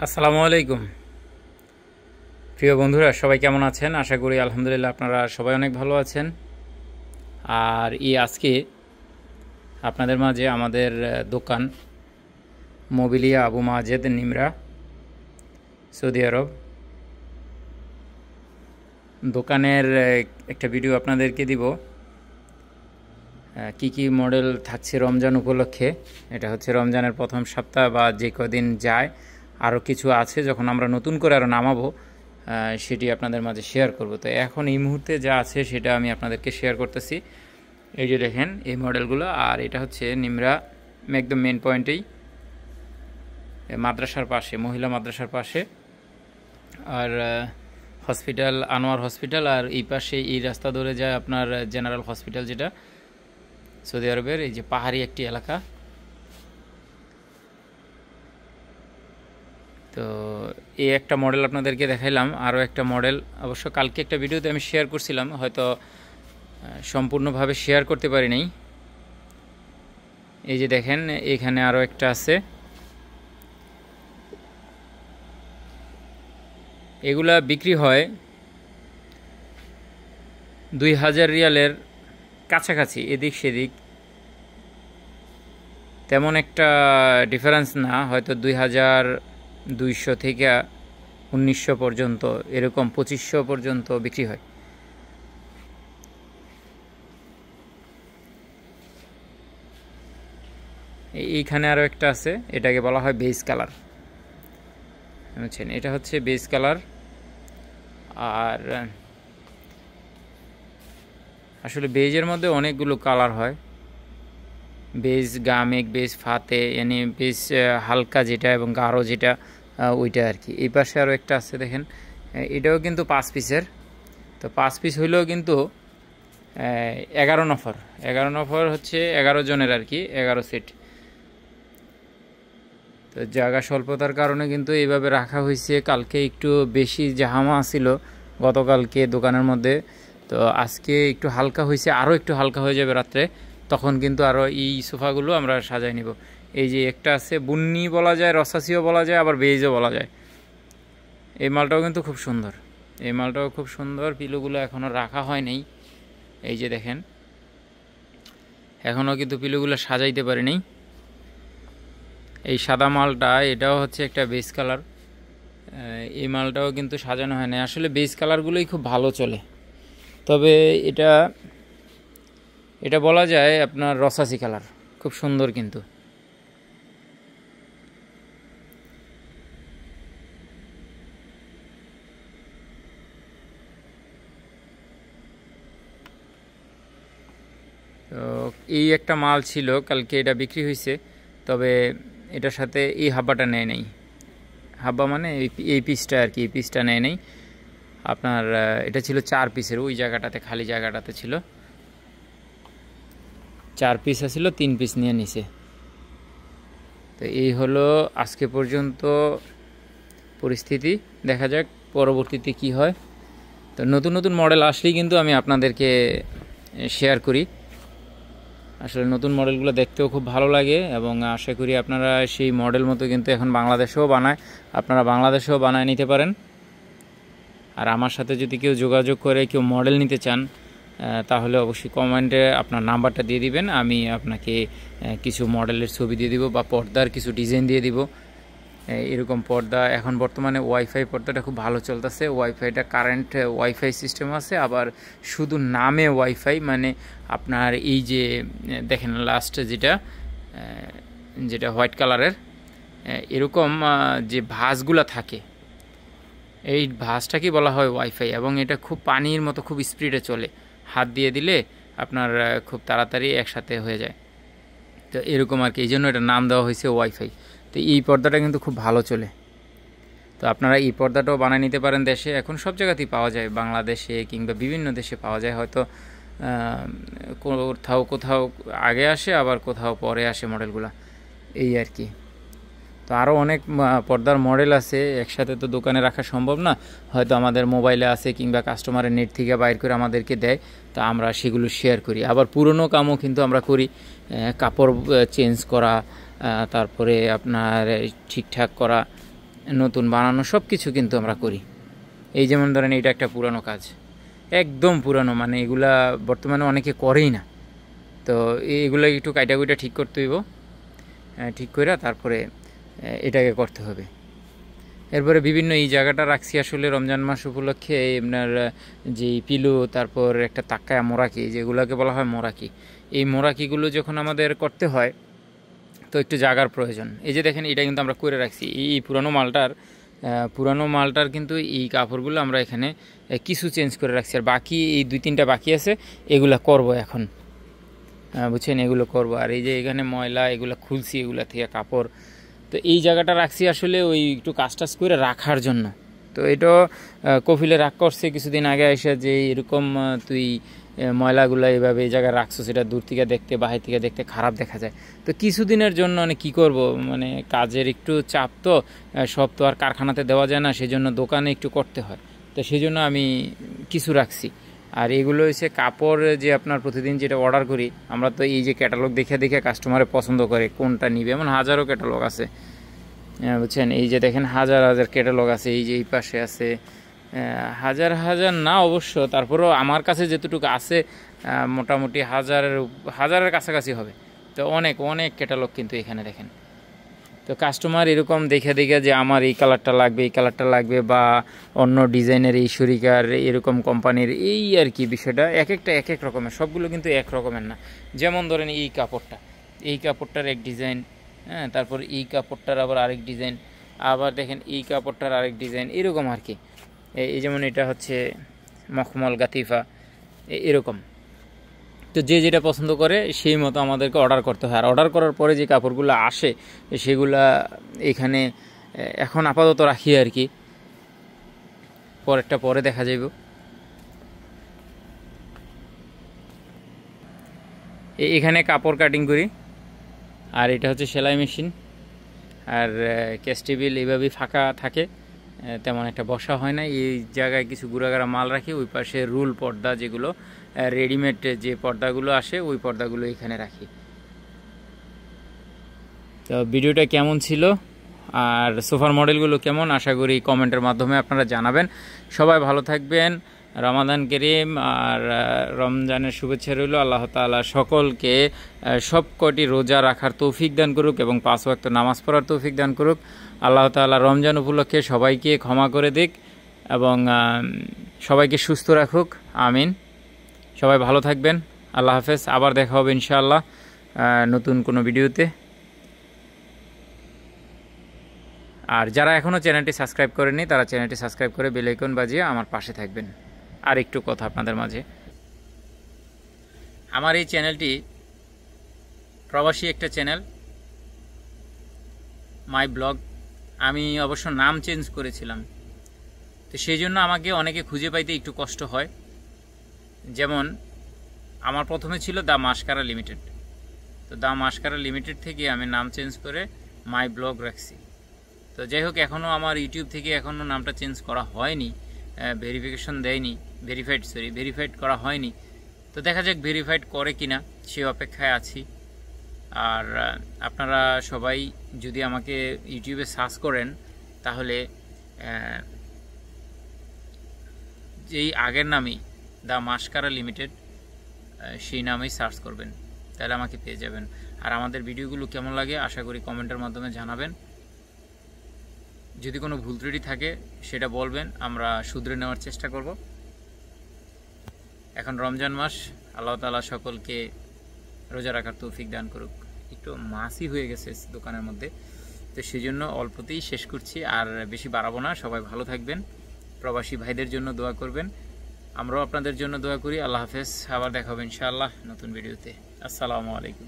আসসালামু আলাইকুম প্রিয় বন্ধুরা, সবাই কেমন আছেন? আশা করি আলহামদুলিল্লাহ আপনারা সবাই অনেক ভালো আছেন। আর আজকে আপনাদের মাঝে আমাদের দোকান মোবিলিয়া আবু মাজেদ নিমরা, সৌদি আরব, দোকানের একটা ভিডিও আপনাদেরকে দিব। কি কি মডেল থাকছে রমজান উপলক্ষে। এটা হচ্ছে রমজানের প্রথম সপ্তাহ বা যে কদিন যায়, আরও কিছু আছে যখন আমরা নতুন করে আরও নামাবো, সেটি আপনাদের মাঝে শেয়ার করব। তো এখন এই মুহূর্তে যা আছে সেটা আমি আপনাদেরকে শেয়ার করতেছি। এই যে দেখেন এই মডেলগুলো, আর এটা হচ্ছে নিমরা একদম মেন পয়েন্টেই, মাদ্রাসার পাশে, মহিলা মাদ্রাসার পাশে, আর হসপিটাল আনোয়ার হসপিটাল, আর এই পাশে এই রাস্তা ধরে যায় আপনার জেনারেল হসপিটাল, যেটা সৌদি আরবের এই যে পাহাড়ি একটি এলাকা। তো এই একটা মডেল আপনাদেরকে দেখাইলাম। আরও একটা মডেল অবশ্য কালকে একটা ভিডিওতে আমি শেয়ার করছিলাম, হয়তো সম্পূর্ণভাবে শেয়ার করতে পারি নাই। এই যে দেখেন এখানে আরও একটা আছে। এগুলা বিক্রি হয় 2000 রিয়ালের কাছাকাছি, এদিক সেদিক তেমন একটা ডিফারেন্স না, হয়তো 2200 থেকে 1900 পর্যন্ত, এরকম 2500 পর্যন্ত বিক্রি হয়। এইখানে আরও একটা আছে, এটাকে বলা হয় বেস কালার, বুঝছেন? এটা হচ্ছে বেস কালার। আর আসলে বেজের মধ্যে অনেকগুলো কালার হয়, বেজ গামেক, বেজ ফাতে, মানে বেজ হালকা যেটা এবং গাঢ় যেটা, ওইটা আর কি। এই পাশে আরও একটা আছে দেখেন, এটাও কিন্তু 5 পিসের। তো 5 পিস হইলেও কিন্তু 11 নফর, 11 নফর হচ্ছে 11 জনের আর কি, 11 সেট। তো জায়গা স্বল্পতার কারণে কিন্তু এইভাবে রাখা হয়েছে। কালকে একটু বেশি জাহামা ছিল গতকালকে দোকানের মধ্যে, তো আজকে একটু হালকা হয়েছে, আরও একটু হালকা হয়ে যাবে রাত্রে, তখন কিন্তু আরও এই সোফাগুলো আমরা সাজাই নিব। এই যে একটা আছে বুন্নি বলা যায়, রসাসিও বলা যায়, আবার বেজও বলা যায়। এই মালটাও কিন্তু খুব সুন্দর, এই মালটাও খুব সুন্দর। পিলোগুলো এখনও রাখা হয় নাই, এই যে দেখেন এখনও কিন্তু পিলোগুলো সাজাইতে পারিনি। এই সাদা মালটা, এটাও হচ্ছে একটা বেস কালার। এই মালটাও কিন্তু সাজানো হয় না। আসলে বেস কালারগুলোই খুব ভালো চলে, তবে এটা এটা বলা যায় আপনার রসাসি কালার, খুব সুন্দর কিন্তু। তো এই একটা মাল ছিল কালকে, এটা বিক্রি হয়েছে, তবে এটার সাথে এই হাব্বাটা নেয় নাই। হাব্বা মানে এই পিসটা আর কি, এই পিসটা নেয় নাই আপনার। এটা ছিল 4 পিসের, ওই জায়গাটাতে খালি জায়গাটাতে ছিল 4 পিস ছিল, 3 পিস নিয়ে নিছে। তো এই হলো আজকে পর্যন্ত পরিস্থিতি, দেখা যাক পরবর্তীতে কি হয়। তো নতুন নতুন মডেল আসলেই কিন্তু আমি আপনাদেরকে শেয়ার করি। আসলে নতুন মডেলগুলো দেখতেও খুব ভালো লাগে, এবং আশা করি আপনারা সেই মডেল মতো কিন্তু এখন বাংলাদেশেও বানায়, আপনারা বাংলাদেশেও বানায় নিতে পারেন। আর আমার সাথে যদি কেউ যোগাযোগ করে কেউ মডেল নিতে চান, তাহলে অবশ্যই কমেন্টে আপনার নাম্বারটা দিয়ে দিবেন, আমি আপনাকে কিছু মডেলের ছবি দিয়ে দিব, বা পর্দার কিছু ডিজাইন দিয়ে দিব। এরকম পর্দা এখন বর্তমানে ওয়াইফাই পর্দাটা খুব ভালো চলতেছে। ওয়াইফাইটা কারেন্ট ওয়াইফাই সিস্টেম আছে, আবার শুধু নামে ওয়াইফাই, মানে আপনার এই যে দেখেন লাস্ট যেটা যেটা হোয়াইট কালারের, এরকম যে ভাঁজগুলো থাকে, এই ভাঁজটাকে বলা হয় ওয়াইফাই, এবং এটা খুব পানির মতো খুব স্পিডে চলে, হাত দিয়ে দিলে আপনার খুব তাড়াতাড়ি একসাথে হয়ে যায়। তো এরকম আর কি, এই জন্য এটা নাম দেওয়া হয়েছে ওয়াইফাই। তো এই পর্দাটা কিন্তু খুব ভালো চলে। তো আপনারা এই পর্দাটাও বানিয়ে নিতে পারেন দেশে, এখন সব জায়গাতেই পাওয়া যায়, বাংলাদেশে কিংবা বিভিন্ন দেশে পাওয়া যায়। হয়তো কোথাও কোথাও আগে আসে, আবার কোথাও পরে আসে মডেলগুলো, এই আর কি। তো আরও অনেক পর্দার মডেল আছে, একসাথে তো দোকানে রাখা সম্ভব না, হয়তো আমাদের মোবাইলে আছে কিংবা কাস্টমারের নেট থেকে বাইর করে আমাদেরকে দেয়, তা আমরা সেগুলো শেয়ার করি। আবার পুরনো কামও কিন্তু আমরা করি, কাপড় চেঞ্জ করা, তারপরে আপনার ঠিকঠাক করা, নতুন বানানো সব কিছু কিন্তু আমরা করি। এই যেমন ধরেন এটা একটা পুরানো কাজ, একদম পুরানো, মানে এগুলা বর্তমানে অনেকে করেই না। তো এগুলো একটু কাইটাকুইটা ঠিক করতে হইব, ঠিক করে তারপরে এটাকে করতে হবে। এরপরে বিভিন্ন এই জায়গাটা রাখছি আসলে রমজান মাস উপলক্ষে আপনার যেই পিলু, তারপর একটা তাক্কায়া মোরাকি, যেগুলোকে বলা হয় মোরাকি, এই মোরাকিগুলো যখন আমাদের করতে হয় তো একটু জায়গার প্রয়োজন। এই যে দেখেন এটা কিন্তু আমরা করে রাখছি, এই পুরানো মালটার কিন্তু এই কাপড়গুলো আমরা এখানে কিছু চেঞ্জ করে রাখছি, আর বাকি এই 2-3টা বাকি আছে, এগুলা করব এখন, বুঝছেন, এগুলো করব। আর এই যে এখানে ময়লা এগুলো খুলছি, এগুলা থেকে কাপড়, তো এই জায়গাটা রাখছি আসলে ওই একটু কাজ টাজ করে রাখার জন্য। তো এটাও কফিলে রাগ করছে কিছুদিন আগে এসে যে এরকম তুই ময়লাগুলো এইভাবে এই জায়গায় রাখছো, সেটা দূর থেকে দেখতে বাহির থেকে দেখতে খারাপ দেখা যায়। তো কিছুদিনের জন্য মানে কী করব, মানে কাজের একটু চাপ, তো সব তো আর কারখানাতে দেওয়া যায় না, সেজন্য দোকানে একটু করতে হয়, তো সেই জন্য আমি কিছু রাখছি। আর এগুলো হচ্ছে কাপড় যে আপনার প্রতিদিন যেটা অর্ডার করি আমরা, তো এই যে ক্যাটালগ দেখে দেখে কাস্টমারে পছন্দ করে কোনটা নিবে, এমন হাজারো ক্যাটালগ আছে, বুঝছেন। এই যে দেখেন হাজার হাজার ক্যাটালগ আছে, এই যে এই পাশে আছে হাজার হাজার না অবশ্য, তারপরেও আমার কাছে যেটুকু আছে মোটামুটি হাজারের কাছাকাছি হবে। তো অনেক অনেক ক্যাটালগ কিন্তু এখানে দেখেন। তো কাস্টমার এরকম দেখে দেখে যে আমার এই কালারটা লাগবে, এই কালারটা লাগবে, বা অন্য ডিজাইনের এই শরিকার এরকম কোম্পানির, এই আর কি বিষয়টা এক একটা এক এক রকমের, সবগুলো কিন্তু এক রকমের না। যেমন ধরেন এই কাপড়টার এক ডিজাইন, হ্যাঁ, তারপর এই কাপড়টার আবার আরেক ডিজাইন, আবার দেখেন এই কাপড়টার আরেক ডিজাইন, এরকম আর কি। এই যেমন এটা হচ্ছে মখমল গাতিফা, এরকম। তো যে যেটা পছন্দ করে সেই মতো আমাদেরকে অর্ডার করতে হয়। আর অর্ডার করার পরে যে কাপড়গুলো আসে সেগুলা এখানে এখন আপাতত রাখি আর কি, পরেরটা পরে দেখা যাইব। এখানে কাপড় কাটিং করি, আর এটা হচ্ছে সেলাই মেশিন, আর ক্যাশ টেবিল এইভাবেই ফাঁকা থাকে, তেমন একটা বসা হয় না। এই জায়গায় কিছু গুঁড়াগাড়া মাল রাখি, ওই পাশে রুল পর্দা, যেগুলো রেডিমেড যে পর্দাগুলো আসে ওই পর্দাগুলো এখানে রাখি। তো ভিডিওটা কেমন ছিল আর সোফার মডেলগুলো কেমন, আশা করি কমেন্টের মাধ্যমে আপনারা জানাবেন। সবাই ভালো থাকবেন, রমাদান করিম আর রমজানের শুভেচ্ছা রইল। আল্লাহ তাআলা সকলকে সব কটি রোজা রাখার তৌফিক দান করুক এবং 5 ওয়াক্ত নামাজ পড়ার তৌফিক দান করুক। আল্লাহ তাআলা রমজান উপলক্ষে সবাইকে ক্ষমা করে দিক এবং সবাইকে সুস্থ রাখুক, আমিন। সবাই ভালো থাকবেন, আল্লাহ হাফেজ। আবার দেখা হবে ইনশাআল্লাহ নতুন কোনো ভিডিওতে। আর যারা এখনও চ্যানেলটি সাবস্ক্রাইব করেনি তারা চ্যানেলটি সাবস্ক্রাইব করে বেল আইকন বাজিয়ে আমার পাশে থাকবেন। আর একটু কথা আপনাদের মাঝে, আমার এই চ্যানেলটি প্রবাসী একটা চ্যানেল, মাই ব্লগ। আমি অবশ্য নাম চেঞ্জ করেছিলাম, তো সেই জন্য আমাকে অনেকে খুঁজে পাইতে একটু কষ্ট হয়। যেমন আমার প্রথমে ছিল দ্য মাস্কারা লিমিটেড, তো দ্য মাস্কারা লিমিটেড থেকে আমি নাম চেঞ্জ করে মাই ব্লগ রাখছি। তো যাই হোক, এখনও আমার ইউটিউব থেকে এখনও নামটা চেঞ্জ করা হয়নি, ভেরিফিকেশন দেয়নি, ভেরিফাইড করা হয়নি। তো দেখা যাক ভেরিফাইড করে কিনা, সে অপেক্ষায় আছি। আর আপনারা সবাই যদি আমাকে ইউটিউবে সার্চ করেন তাহলে যেই আগের নামই দ্য মাস্কারা লিমিটেড, সেই নামেই সার্চ করবেন, তাহলে আমাকে পেয়ে যাবেন। আর আমাদের ভিডিওগুলো কেমন লাগে আশা করি কমেন্টের মাধ্যমে জানাবেন। যদি কোনো ভুল ত্রুটি থাকে সেটা বলবেন, আমরা শুধরে নেওয়ার চেষ্টা করব। এখন রমজান মাস, আল্লাহ তাআলা সকলকে রোজা রাখার তৌফিক দান করুক। একটু মাছই হয়ে গেছে দোকানের মধ্যে, তো সেই জন্য অল্পতেই শেষ করছি, আর বেশি বাড়াবো না। সবাই ভালো থাকবেন, প্রবাসী ভাইদের জন্য দোয়া করবেন, আমরাও আপনাদের জন্য দোয়া করি। আল্লাহ হাফেজ, আবার দেখা হবে ইনশাআল্লাহ নতুন ভিডিওতে। আসসালামু আলাইকুম।